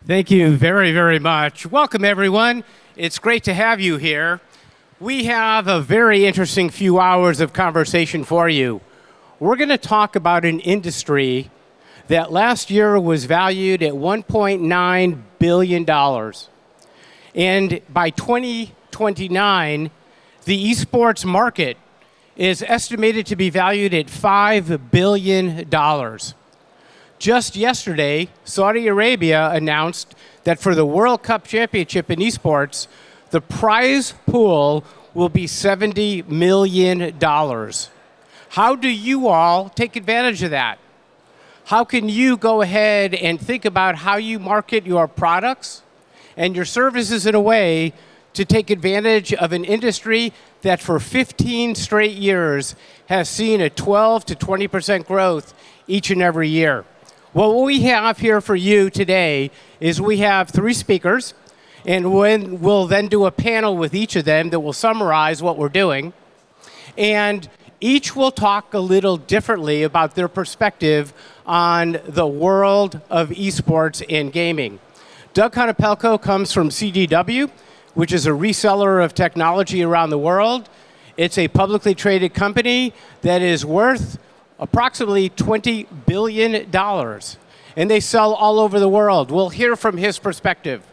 Thank you very, very much. Welcome, everyone. It's great to have you here. We have a very interesting few hours of conversation for you. We're going to talk about an industry that last year was valued at $1.9 billion. And by 2029, the esports market is estimated to be valued at $5 billion. Just yesterday, Saudi Arabia announced that for the World Cup Championship in esports, the prize pool will be $70 million. How do you all take advantage of that? How can you go ahead and think about how you market your products and your services in a way to take advantage of an industry that for 15 straight years has seen a 12 to 20% growth each and every year? Well, what we have here for you today is we have 3 speakers, and we'll then do a panel with each of them that will summarize what we're doing. And each will talk a little differently about their perspective on the world of esports and gaming. Doug Konopelko comes from CDW, which is a reseller of technology around the world. It's a publicly traded company that is worth approximately $20 billion, and they sell all over the world. We'll hear from his perspective.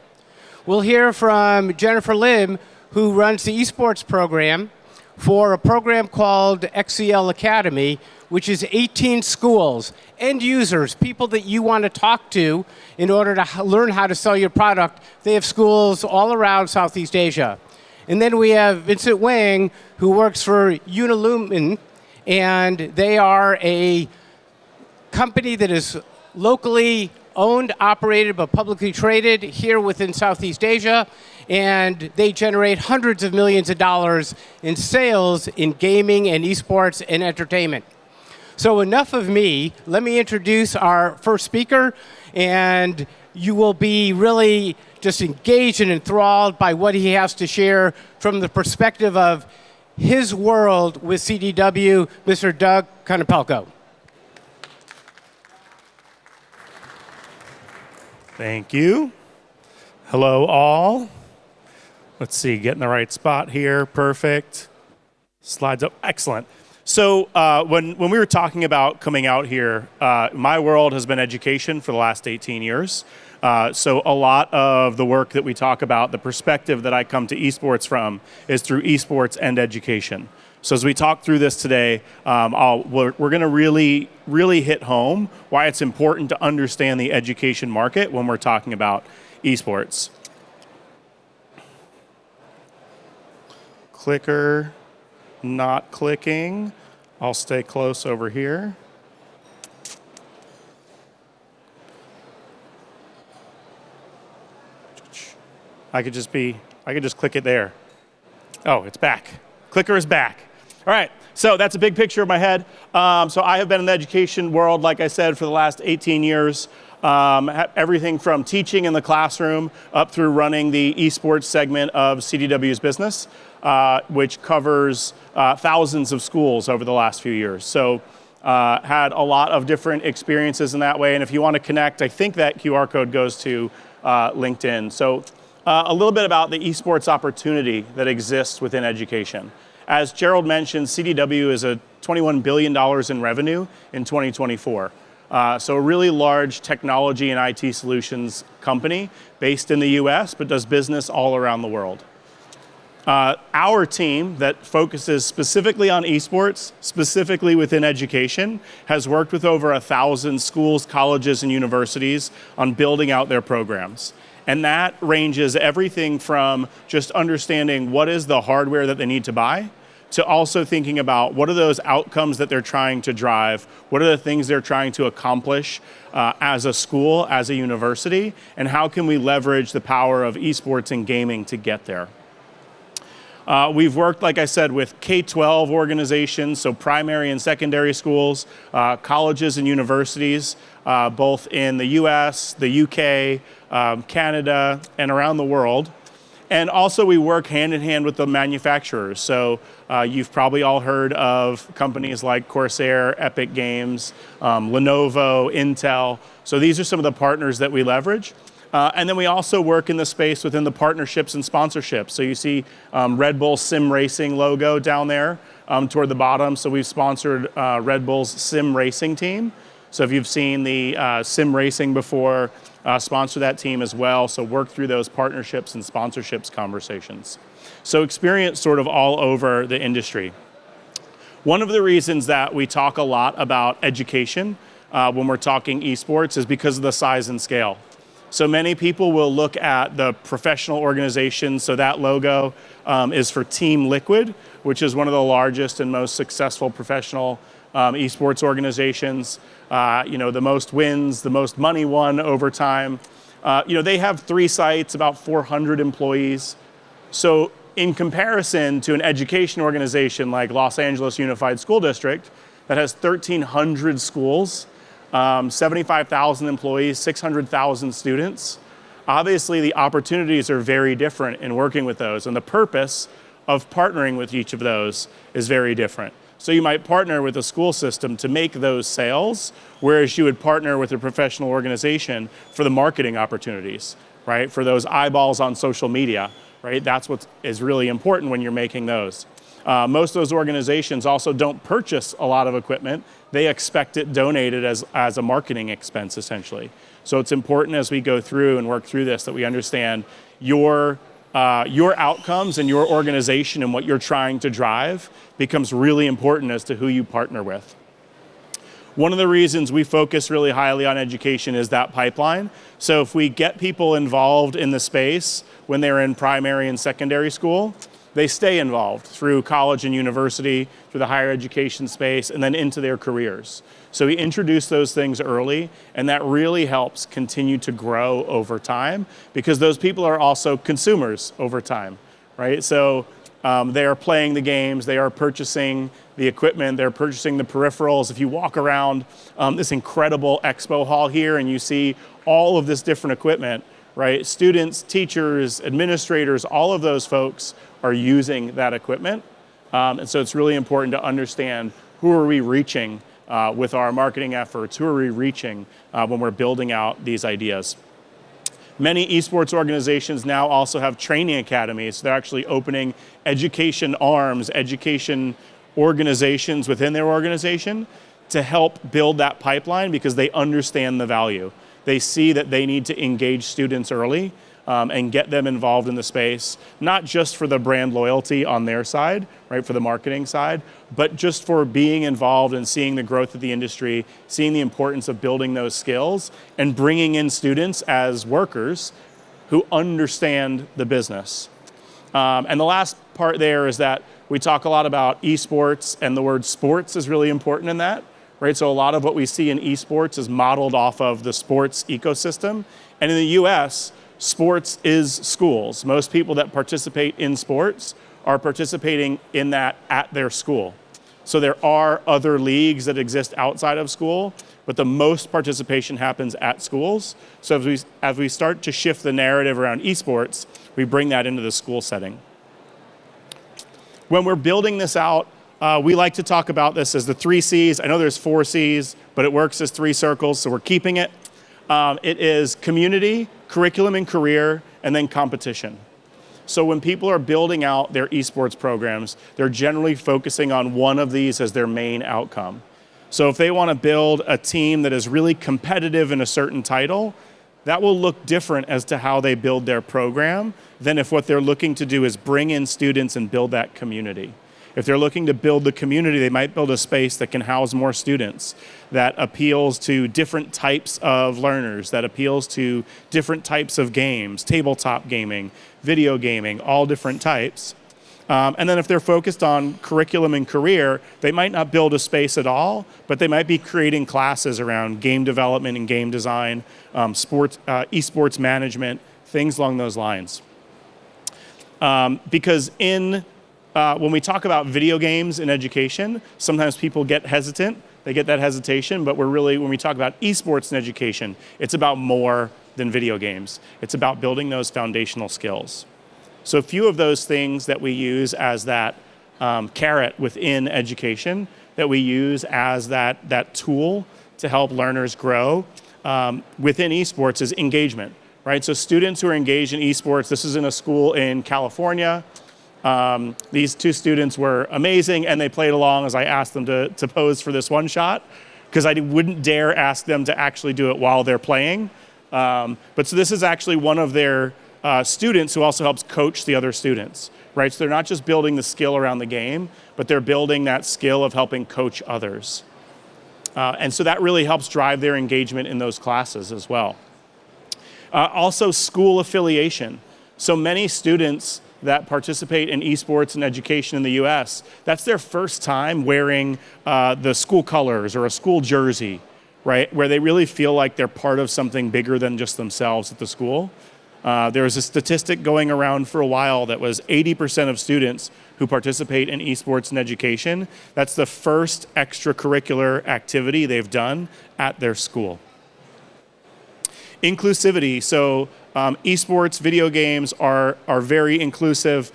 We'll hear from Jennifer Lim, who runs the esports program for a program called XCL Academy, which is 18 schools, end users, people that you want to talk to in order to learn how to sell your product. They have schools all around Southeast Asia. And then we have Vincent Wang, who works for Unilumin, and they are a company that is locally owned, operated, but publicly traded here within Southeast Asia, and they generate hundreds of millions of dollars in sales in gaming and esports and entertainment. So enough of me. Let me introduce our first speaker, and you will be really just engaged and enthralled by what he has to share from the perspective of his world with CDW, Mr. Doug Konopelko. Thank you. Hello, all. Let's see, get in the right spot here. Perfect. Slides up. Excellent. So when we were talking about coming out here, my world has been education for the last 18 years. So a lot of the work that we talk about, the perspective that I come to esports from, is through esports and education. So as we talk through this today, we're going to really hit home why it's important to understand the education market when we're talking about esports. Clicker, not clicking. I'll stay close over here. I could just click it there. Oh, it's back. Clicker is back. All right, so that's a big picture of my head. So I have been in the education world, like I said, for the last 18 years. Everything from teaching in the classroom up through running the esports segment of CDW's business, which covers thousands of schools over the last few years. So had a lot of different experiences in that way. And if you want to connect, I think that QR code goes to LinkedIn. So a little bit about the esports opportunity that exists within education. As Gerald mentioned, CDW is a $21 billion in revenue in 2024. So a really large technology and IT solutions company based in the US, but does business all around the world. Our team that focuses specifically on esports, specifically within education, has worked with over 1,000 schools, colleges, and universities on building out their programs. And that ranges everything from just understanding what is the hardware that they need to buy, to also thinking about what are those outcomes that they're trying to drive, what are the things they're trying to accomplish as a school, as a university, and how can we leverage the power of esports and gaming to get there. We've worked, like I said, with K-12 organizations, so primary and secondary schools, colleges and universities, both in the US, the UK, Canada, and around the world. And also we work hand in hand with the manufacturers. So you've probably all heard of companies like Corsair, Epic Games, Lenovo, Intel. So these are some of the partners that we leverage. And then we also work in the space within the partnerships and sponsorships. So you see Red Bull Sim Racing logo down there toward the bottom. So we've sponsored Red Bull's Sim Racing team. So if you've seen the Sim Racing before, sponsor that team as well. So work through those partnerships and sponsorships conversations. So experience sort of all over the industry. One of the reasons that we talk a lot about education when we're talking esports is because of the size and scale. So many people will look at the professional organizations. So that logo is for Team Liquid, which is one of the largest and most successful professional esports organizations. The most wins, the most money won over time. They have 3 sites, about 400 employees. So in comparison to an education organization like Los Angeles Unified School District that has 1,300 schools, 75,000 employees, 600,000 students. Obviously, the opportunities are very different in working with those, and the purpose of partnering with each of those is very different. So you might partner with a school system to make those sales, whereas you would partner with a professional organization for the marketing opportunities, right? For those eyeballs on social media, right? That's what is really important when you're making those. Most of those organizations also don't purchase a lot of equipment. They expect it donated as a marketing expense, essentially. So it's important as we go through and work through this that we understand your outcomes and your organization and what you're trying to drive becomes really important as to who you partner with. One of the reasons we focus really highly on education is that pipeline. So if we get people involved in the space when they're in primary and secondary school, they stay involved through college and university, through the higher education space, and then into their careers. So we introduce those things early, and that really helps continue to grow over time because those people are also consumers over time, right? So they are playing the games, they are purchasing the equipment, they're purchasing the peripherals. If you walk around this incredible expo hall here and you see all of this different equipment, right? Students, teachers, administrators, all of those folks are using that equipment. And so it's really important to understand who are we reaching with our marketing efforts, who are we reaching when we're building out these ideas. Many esports organizations now also have training academies. They're actually opening education arms, education organizations within their organization to help build that pipeline because they understand the value. They see that they need to engage students early and get them involved in the space, not just for the brand loyalty on their side, right, for the marketing side, but just for being involved and seeing the growth of the industry, seeing the importance of building those skills and bringing in students as workers who understand the business. And the last part there is that we talk a lot about esports, and the word sports is really important in that. Right, so a lot of what we see in esports is modeled off of the sports ecosystem. And in the US, sports is schools. Most people that participate in sports are participating in that at their school. So there are other leagues that exist outside of school, but the most participation happens at schools. So as we start to shift the narrative around esports, we bring that into the school setting. When we're building this out, we like to talk about this as the 3 C's. I know there's 4 C's, but it works as 3 circles, so we're keeping it. It is community, curriculum and career, and then competition. So when people are building out their esports programs, they're generally focusing on one of these as their main outcome. So if they want to build a team that is really competitive in a certain title, that will look different as to how they build their program than if what they're looking to do is bring in students and build that community. If they're looking to build the community, they might build a space that can house more students, that appeals to different types of learners, that appeals to different types of games, tabletop gaming, video gaming, all different types. And then if they're focused on curriculum and career, they might not build a space at all, but they might be creating classes around game development and game design, esports management, things along those lines. Because when we talk about video games in education, sometimes people get hesitant. They get that hesitation, but when we talk about esports in education, it's about more than video games. It's about building those foundational skills. So a few of those things that we use as that carrot within education, that we use as that tool to help learners grow within esports is engagement. right? So students who are engaged in esports, this is in a school in California. These two students were amazing, and they played along as I asked them to pose for this one shot, because I wouldn't dare ask them to actually do it while they're playing. But so this is actually one of their students who also helps coach the other students, right? So they're not just building the skill around the game, but they're building that skill of helping coach others. And so that really helps drive their engagement in those classes as well. Also, school affiliation. So many students that participate in esports and education in the US, that's their first time wearing the school colors or a school jersey, right? Where they really feel like they're part of something bigger than just themselves at the school. There was a statistic going around for a while that was 80% of students who participate in esports and education, that's the first extracurricular activity they've done at their school. Inclusivity, so esports, video games are very inclusive.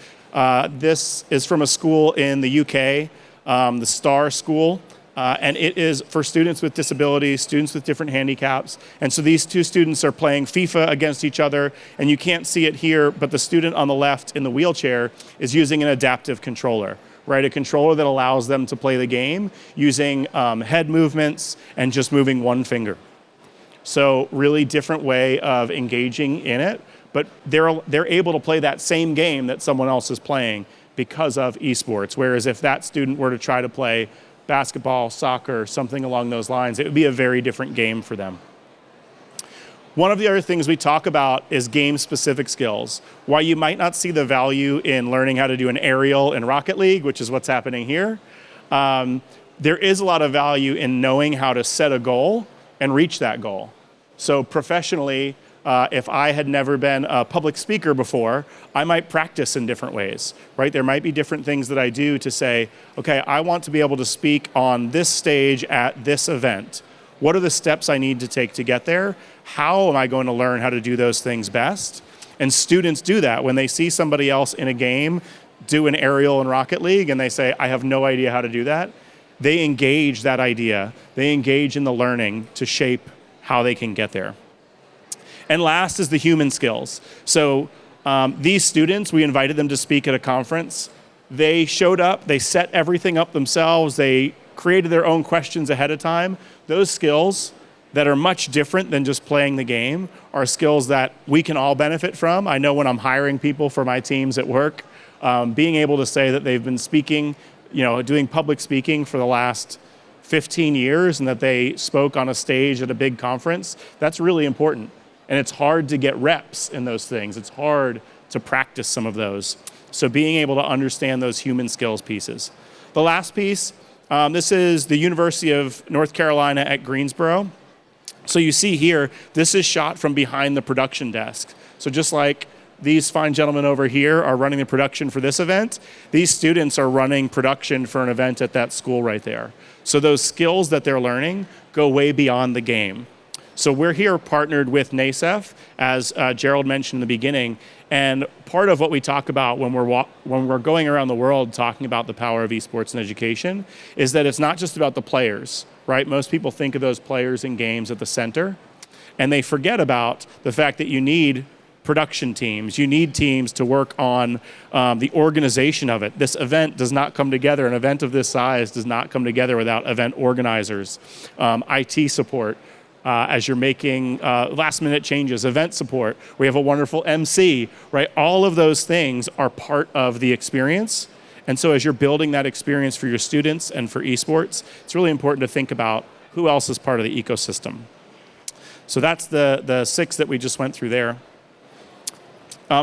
This is from a school in the UK, the Star School. And it is for students with disabilities, students with different handicaps. And so these two students are playing FIFA against each other, and you can't see it here, but the student on the left in the wheelchair is using an adaptive controller, right? A controller that allows them to play the game using head movements and just moving one finger. So really different way of engaging in it, but they're able to play that same game that someone else is playing because of esports. Whereas if that student were to try to play basketball, soccer, something along those lines, it would be a very different game for them. One of the other things we talk about is game-specific skills. While you might not see the value in learning how to do an aerial in Rocket League, which is what's happening here, there is a lot of value in knowing how to set a goal and reach that goal. So professionally, if I had never been a public speaker before, I might practice in different ways, right? There might be different things that I do to say, okay, I want to be able to speak on this stage at this event. What are the steps I need to take to get there? How am I going to learn how to do those things best? And students do that when they see somebody else in a game do an aerial in Rocket League and they say, I have no idea how to do that. They engage that idea. They engage in the learning to shape how they can get there. And last is the human skills. So these students, we invited them to speak at a conference. They showed up, they set everything up themselves, they created their own questions ahead of time. Those skills that are much different than just playing the game are skills that we can all benefit from. I know when I'm hiring people for my teams at work, being able to say that they've been speaking, doing public speaking for the last 15 years and that they spoke on a stage at a big conference, that's really important. And it's hard to get reps in those things. It's hard to practice some of those. So being able to understand those human skills pieces. The last piece, this is the University of North Carolina at Greensboro. So you see here, this is shot from behind the production desk. So just like these fine gentlemen over here are running the production for this event, these students are running production for an event at that school right there. So those skills that they're learning go way beyond the game. So we're here partnered with NASEF, as Gerald mentioned in the beginning, and part of what we talk about when we're going around the world talking about the power of esports and education is that it's not just about the players, right? Most people think of those players in games at the center, and they forget about the fact that you need production teams. You need teams to work on the organization of it. This event does not come together. An event of this size does not come together without event organizers, IT support, as you're making last minute changes, event support. We have a wonderful MC, right? All of those things are part of the experience. And so as you're building that experience for your students and for esports, it's really important to think about who else is part of the ecosystem. So that's the 6 that we just went through there.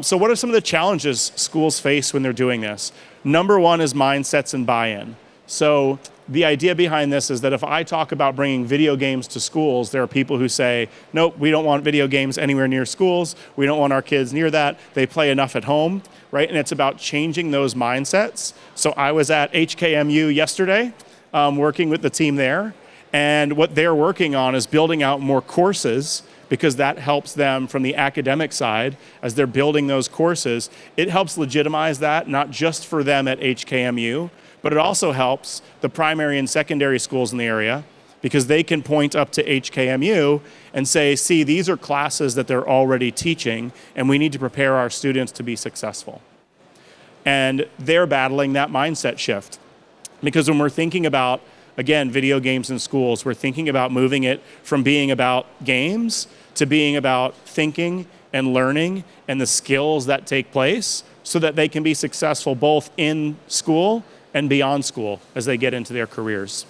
So what are some of the challenges schools face when they're doing this? Number one is mindsets and buy-in. So the idea behind this is that if I talk about bringing video games to schools, there are people who say, nope, we don't want video games anywhere near schools. We don't want our kids near that. They play enough at home, right? And it's about changing those mindsets. So I was at HKMU yesterday, working with the team there. And what they're working on is building out more courses because that helps them from the academic side as they're building those courses. It helps legitimize that, not just for them at HKMU, but it also helps the primary and secondary schools in the area because they can point up to HKMU and say, see, these are classes that they're already teaching, and we need to prepare our students to be successful. And they're battling that mindset shift. Because when we're thinking about, again, video games in schools, we're thinking about moving it from being about games to being about thinking and learning and the skills that take place so that they can be successful both in school and beyond school as they get into their careers.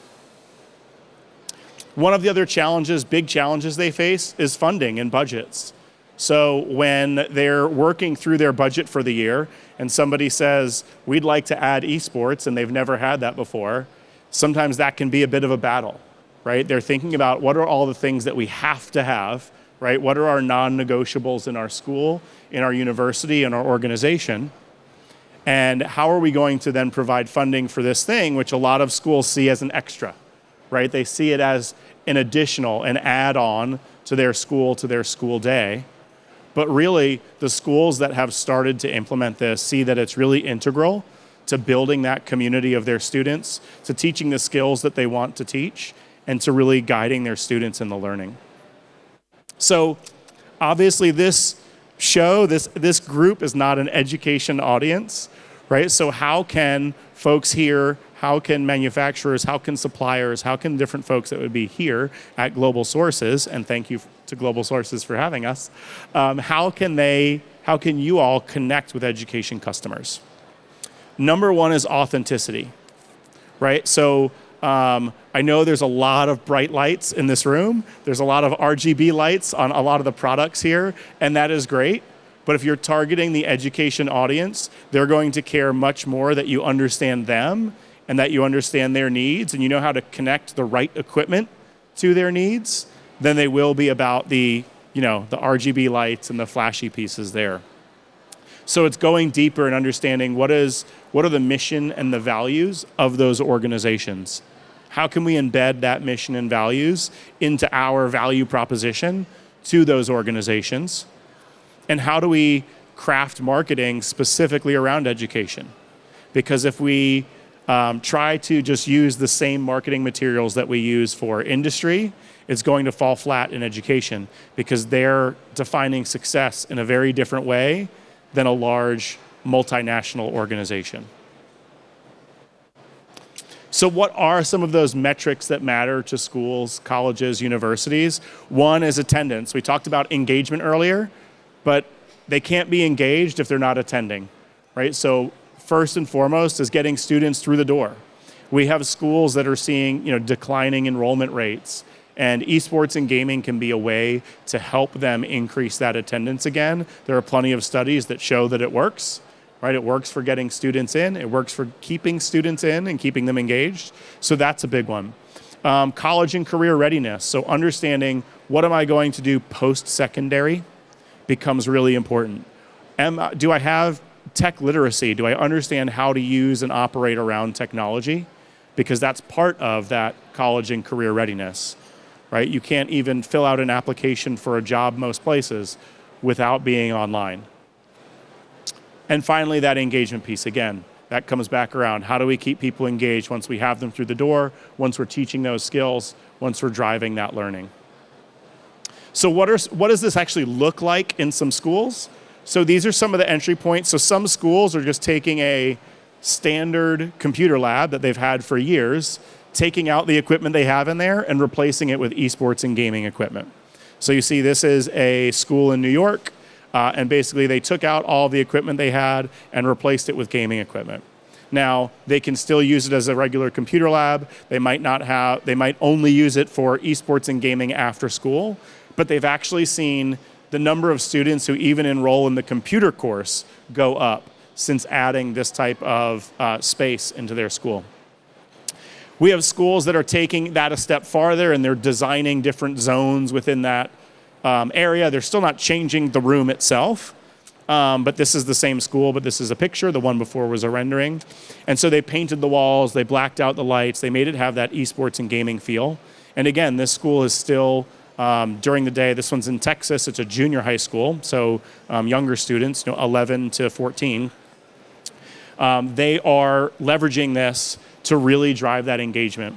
One of the other challenges, big challenges they face is funding and budgets. So when they're working through their budget for the year and somebody says, we'd like to add esports and they've never had that before, sometimes that can be a bit of a battle, right? They're thinking about what are all the things that we have to have, right? What are our non-negotiables in our school, in our university, in our organization? And how are we going to then provide funding for this thing, which a lot of schools see as an extra, right? They see it as an additional, an add-on to their school day. But really, the schools that have started to implement this see that it's really integral to building that community of their students, to teaching the skills that they want to teach, and to really guiding their students in the learning. So obviously this group is not an education audience, right? So how can folks here, how can manufacturers, how can suppliers, how can different folks that would be here at Global Sources, and thank you to Global Sources for having us, how can you all connect with education customers? Number one is authenticity, right? So I know there's a lot of bright lights in this room. There's a lot of RGB lights on a lot of the products here, and that is great. But if you're targeting the education audience, they're going to care much more that you understand them and that you understand their needs and you know how to connect the right equipment to their needs than they will be about the RGB lights and the flashy pieces there. So it's going deeper and understanding what are the mission and the values of those organizations. How can we embed that mission and values into our value proposition to those organizations? And how do we craft marketing specifically around education? Because if we try to just use the same marketing materials that we use for industry, it's going to fall flat in education because they're defining success in a very different way than a large multinational organization. So what are some of those metrics that matter to schools, colleges, universities? One is attendance. We talked about engagement earlier, but they can't be engaged if they're not attending, right? So first and foremost is getting students through the door. We have schools that are seeing, declining enrollment rates, and esports and gaming can be a way to help them increase that attendance again. There are plenty of studies that show that it works, right? It works for getting students in. It works for keeping students in and keeping them engaged. So that's a big one. College and career readiness. So understanding what am I going to do post-secondary becomes really important. Do I have tech literacy? Do I understand how to use and operate around technology? Because that's part of that college and career readiness, right? You can't even fill out an application for a job most places without being online. And finally, that engagement piece, again, that comes back around. How do we keep people engaged once we have them through the door, once we're teaching those skills, once we're driving that learning? So what does this actually look like in some schools? So these are some of the entry points. So some schools are just taking a standard computer lab that they've had for years, taking out the equipment they have in there and replacing it with esports and gaming equipment. So you see this is a school in New York, and basically they took out all the equipment they had and replaced it with gaming equipment. Now, they can still use it as a regular computer lab. They might only use it for esports and gaming after school, but they've actually seen the number of students who even enroll in the computer course go up since adding this type of space into their school. We have schools that are taking that a step farther and they're designing different zones within that area. They're still not changing the room itself, but this is the same school, but this is a picture. The one before was a rendering. And so they painted the walls, they blacked out the lights, they made it have that esports and gaming feel. And again, this school is still, during the day, this one's in Texas, it's a junior high school, so younger students, 11 to 14. They are leveraging this to really drive that engagement.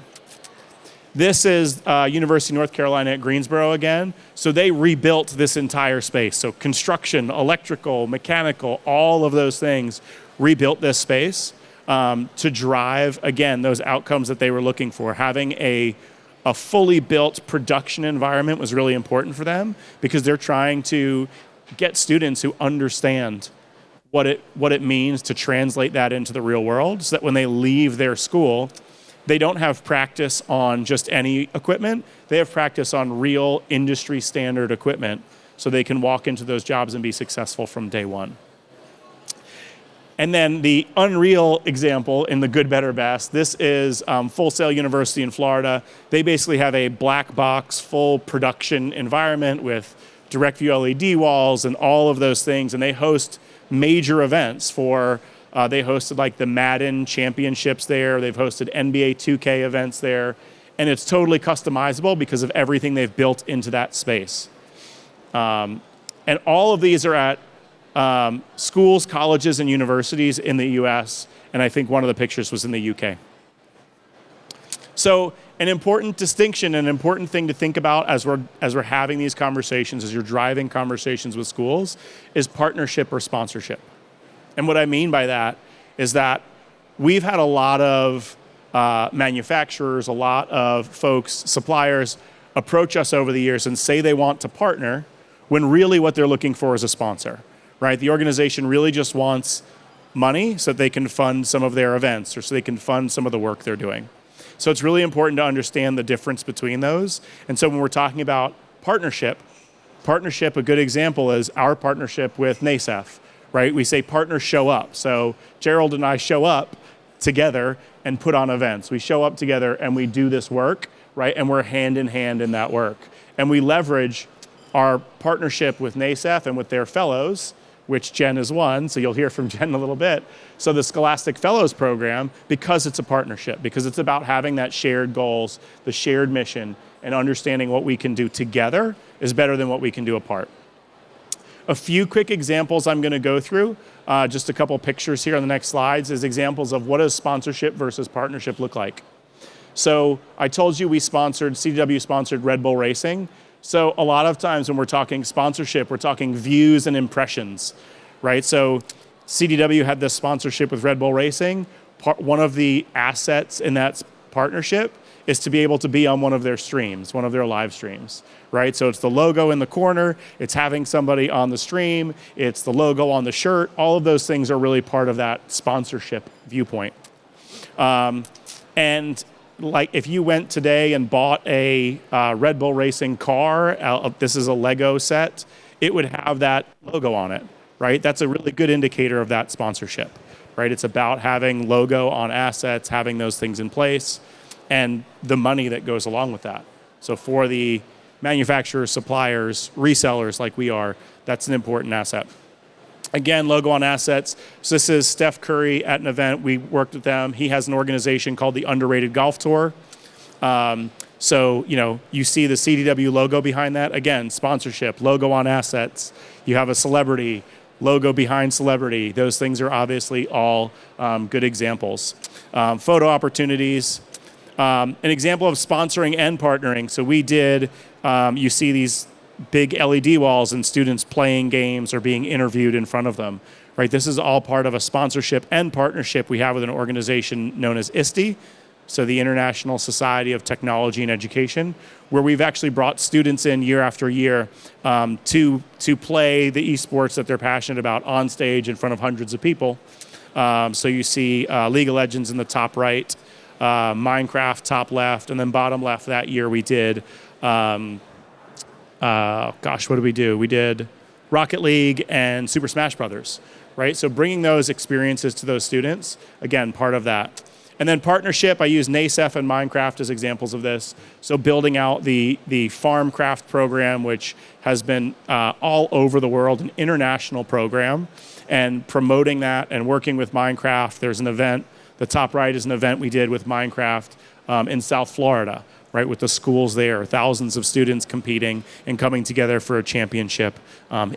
This is University of North Carolina at Greensboro again. So they rebuilt this entire space. So construction, electrical, mechanical, all of those things rebuilt this space to drive, again, those outcomes that they were looking for. Having a fully built production environment was really important for them because they're trying to get students who understand what it means to translate that into the real world so that when they leave their school, they don't have practice on just any equipment. They have practice on real industry standard equipment so they can walk into those jobs and be successful from day one. And then the unreal example in the good, better, best, this is Full Sail University in Florida. They basically have a black box, full production environment with direct view LED walls and all of those things. And they host major events for, they hosted like the Madden championships there. They've hosted NBA 2K events there. And it's totally customizable because of everything they've built into that space. And all of these are at schools, colleges, and universities in the US, and I think one of the pictures was in the UK. So an important distinction, an important thing to think about as we're having these conversations, as you're driving conversations with schools, is partnership or sponsorship. And what I mean by that is that we've had a lot of manufacturers, a lot of folks, suppliers, approach us over the years and say they want to partner when really what they're looking for is a sponsor. Right? The organization really just wants money so that they can fund some of their events or so they can fund some of the work they're doing. So it's really important to understand the difference between those. And so when we're talking about partnership, a good example is our partnership with NASEF, right? We say partners show up. So Gerald and I show up together and put on events. We show up together and we do this work, right? And we're hand in hand in that work. And we leverage our partnership with NASEF and with their fellows, which Jen is one, so you'll hear from Jen in a little bit. So the Scholastic Fellows Program, because it's a partnership, because it's about having that shared goals, the shared mission, and understanding what we can do together is better than what we can do apart. A few quick examples I'm gonna go through, just a couple pictures here on the next slides, is examples of what does sponsorship versus partnership look like. So I told you CDW sponsored Red Bull Racing. So a lot of times when we're talking sponsorship, we're talking views and impressions, right? So CDW had this sponsorship with Red Bull Racing. One of the assets in that partnership is to be able to be on one of their streams, one of their live streams, right? So it's the logo in the corner, it's having somebody on the stream, it's the logo on the shirt. All of those things are really part of that sponsorship viewpoint. And like if you went today and bought a Red Bull Racing car, this is a Lego set, it would have that logo on it, right? That's a really good indicator of that sponsorship, right? It's about having logo on assets, having those things in place, and the money that goes along with that. So for the manufacturers, suppliers, resellers like we are, that's an important asset. Again, logo on assets. So this is Steph Curry at an event. We worked with them. He has an organization called the Underrated Golf Tour. So, you see the CDW logo behind that. Again, sponsorship, logo on assets. You have a celebrity, logo behind celebrity. Those things are obviously all good examples. Photo opportunities. An example of sponsoring and partnering. So we did, you see these big LED walls and students playing games or being interviewed in front of them, right? This is all part of a sponsorship and partnership we have with an organization known as ISTE, so the International Society of Technology and Education, where we've actually brought students in year after year to play the esports that they're passionate about on stage in front of hundreds of people. So you see League of Legends in the top right, Minecraft top left, and then bottom left that year we did what did we do? We did Rocket League and Super Smash Brothers, right? So bringing those experiences to those students, again, part of that. And then partnership, I use NASEF and Minecraft as examples of this. So building out the FarmCraft program, which has been all over the world, an international program, and promoting that and working with Minecraft. There's an event, the top right is an event we did with Minecraft in South Florida, right? With the schools there, thousands of students competing and coming together for a championship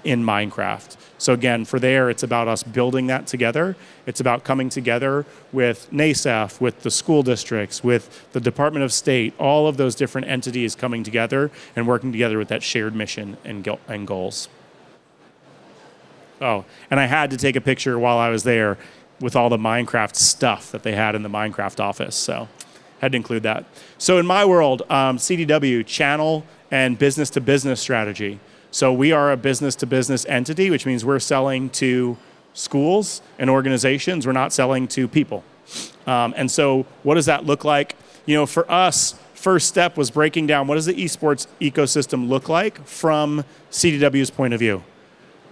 in Minecraft. So again, for there, it's about us building that together. It's about coming together with NASAF, with the school districts, with the Department of State, all of those different entities coming together and working together with that shared mission and goals. Oh, and I had to take a picture while I was there with all the Minecraft stuff that they had in the Minecraft office. So had to include that. So in my world, CDW, channel and business-to-business strategy. So we are a business-to-business entity, which means we're selling to schools and organizations. We're not selling to people. And so what does that look like? You know, for us, first step was breaking down what does the esports ecosystem look like from CDW's point of view.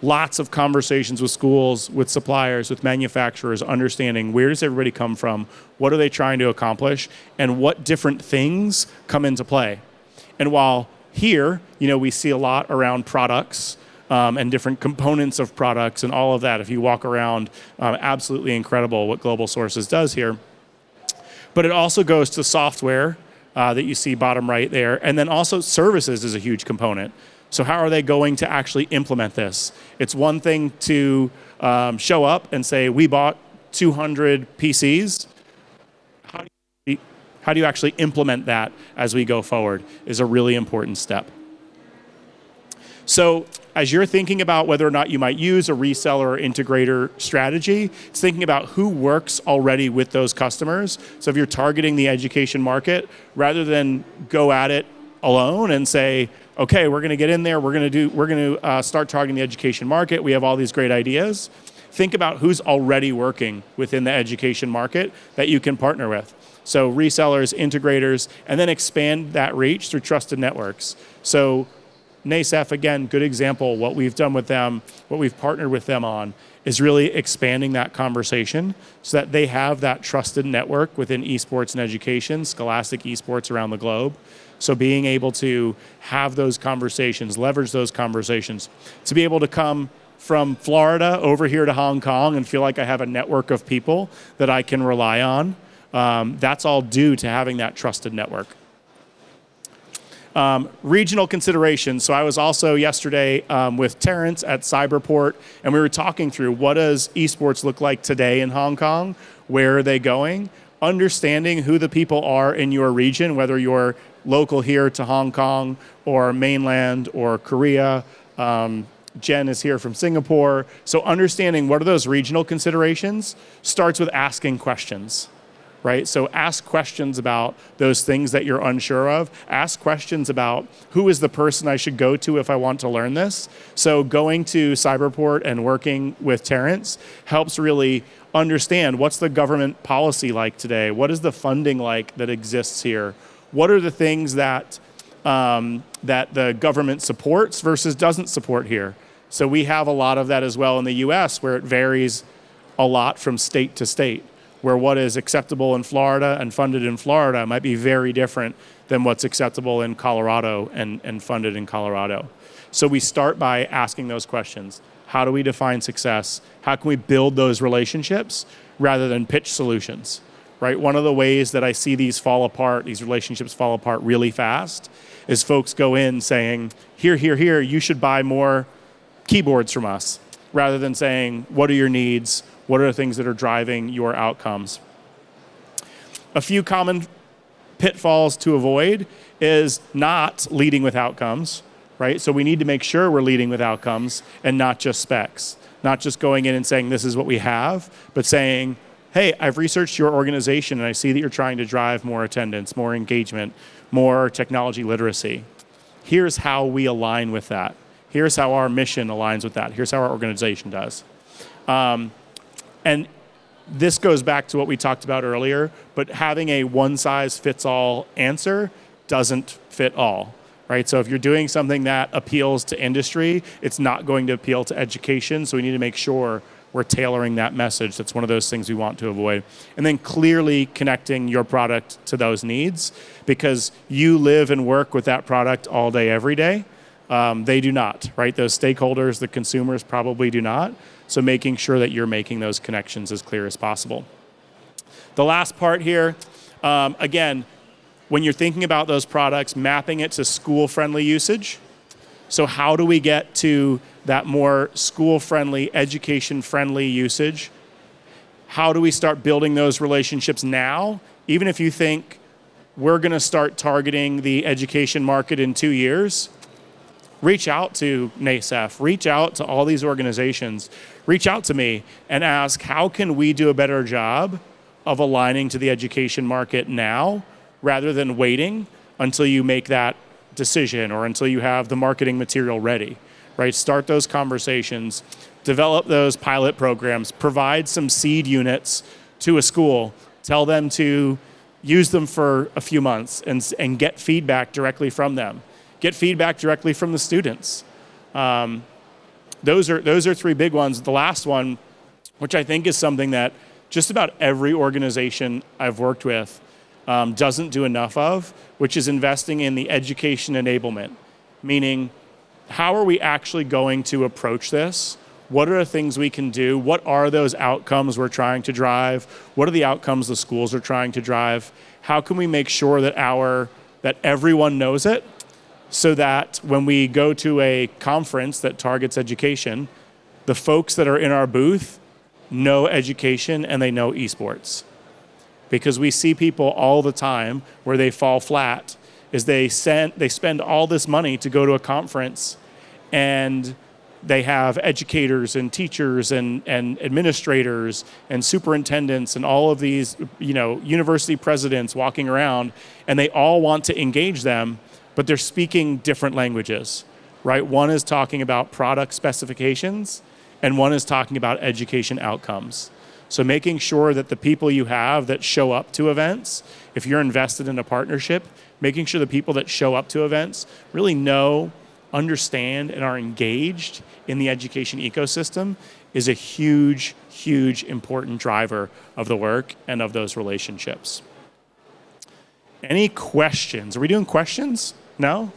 Lots of conversations with schools, with suppliers, with manufacturers, understanding where does everybody come from, what are they trying to accomplish, and what different things come into play. And while here, you know, we see a lot around products and different components of products and all of that. If you walk around, absolutely incredible what Global Sources does here. But it also goes to software that you see bottom right there, and then also services is a huge component. So how are they going to actually implement this? It's one thing to show up and say, we bought 200 PCs. How do you actually implement that as we go forward is a really important step. So as you're thinking about whether or not you might use a reseller or integrator strategy, it's thinking about who works already with those customers. So if you're targeting the education market, rather than go at it alone and say, okay, we're going to get in there, we're going to start targeting the education market, we have all these great ideas. Think about who's already working within the education market that you can partner with. So resellers, integrators, and then expand that reach through trusted networks. So NASAF, again, good example. What we've done with them, what we've partnered with them on, is really expanding that conversation so that they have that trusted network within esports and education, scholastic esports around the globe. So being able to have those conversations, leverage those conversations, to be able to come from Florida over here to Hong Kong and feel like I have a network of people that I can rely on, that's all due to having that trusted network. Regional considerations. So I was also yesterday with Terrence at Cyberport, and we were talking through what does esports look like today in Hong Kong? Where are they going? Understanding who the people are in your region, whether you're local here to Hong Kong or mainland or Korea. Jen is here from Singapore. So understanding what are those regional considerations starts with asking questions. Right? So ask questions about those things that you're unsure of. Ask questions about who is the person I should go to if I want to learn this. So going to Cyberport and working with Terrence helps really understand what's the government policy like today? What is the funding like that exists here? What are the things that that the government supports versus doesn't support here? So we have a lot of that as well in the US, where it varies a lot from state to state, where what is acceptable in Florida and funded in Florida might be very different than what's acceptable in Colorado and funded in Colorado. So we start by asking those questions. How do we define success? How can we build those relationships rather than pitch solutions? Right? One of the ways that I see these relationships fall apart really fast, is folks go in saying, here, you should buy more keyboards from us, rather than saying, what are your needs? What are the things that are driving your outcomes? A few common pitfalls to avoid is not leading with outcomes, right? So we need to make sure we're leading with outcomes and not just specs. Not just going in and saying, this is what we have, but saying, hey, I've researched your organization and I see that you're trying to drive more attendance, more engagement, more technology literacy. Here's how we align with that. Here's how our mission aligns with that. Here's how our organization does. And this goes back to what we talked about earlier, but having a one-size-fits-all answer doesn't fit all, right? So if you're doing something that appeals to industry, it's not going to appeal to education, so we need to make sure we're tailoring that message. That's one of those things we want to avoid. And then clearly connecting your product to those needs, because you live and work with that product all day, every day. They do not, right? Those stakeholders, the consumers probably do not. So making sure that you're making those connections as clear as possible. The last part here, again, when you're thinking about those products, mapping it to school-friendly usage. So how do we get to that more school-friendly, education-friendly usage? How do we start building those relationships now? Even if you think we're going to start targeting the education market in 2 years, reach out to NASEF, reach out to all these organizations, reach out to me and ask, how can we do a better job of aligning to the education market now rather than waiting until you make that decision or until you have the marketing material ready, right? Start those conversations, develop those pilot programs, provide some seed units to a school, tell them to use them for a few months and get feedback directly from them. Get feedback directly from the students. Those are three big ones. The last one, which I think is something that just about every organization I've worked with doesn't do enough of, which is investing in the education enablement. Meaning, how are we actually going to approach this? What are the things we can do? What are those outcomes we're trying to drive? What are the outcomes the schools are trying to drive? How can we make sure that everyone knows it, so that when we go to a conference that targets education, the folks that are in our booth know education and they know esports? Because we see people all the time where they fall flat is they spend all this money to go to a conference, and they have educators and teachers and administrators and superintendents and all of these, university presidents walking around, and they all want to engage them, but they're speaking different languages, right? One is talking about product specifications, and one is talking about education outcomes. So making sure that the people you have that show up to events, if you're invested in a partnership, making sure the people that show up to events really know, understand, and are engaged in the education ecosystem is a huge, huge important driver of the work and of those relationships. Any questions? Are we doing questions? No?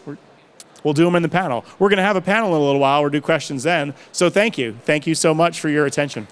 We'll do them in the panel. We're going to have a panel in a little while. We'll do questions then. So thank you. Thank you so much for your attention.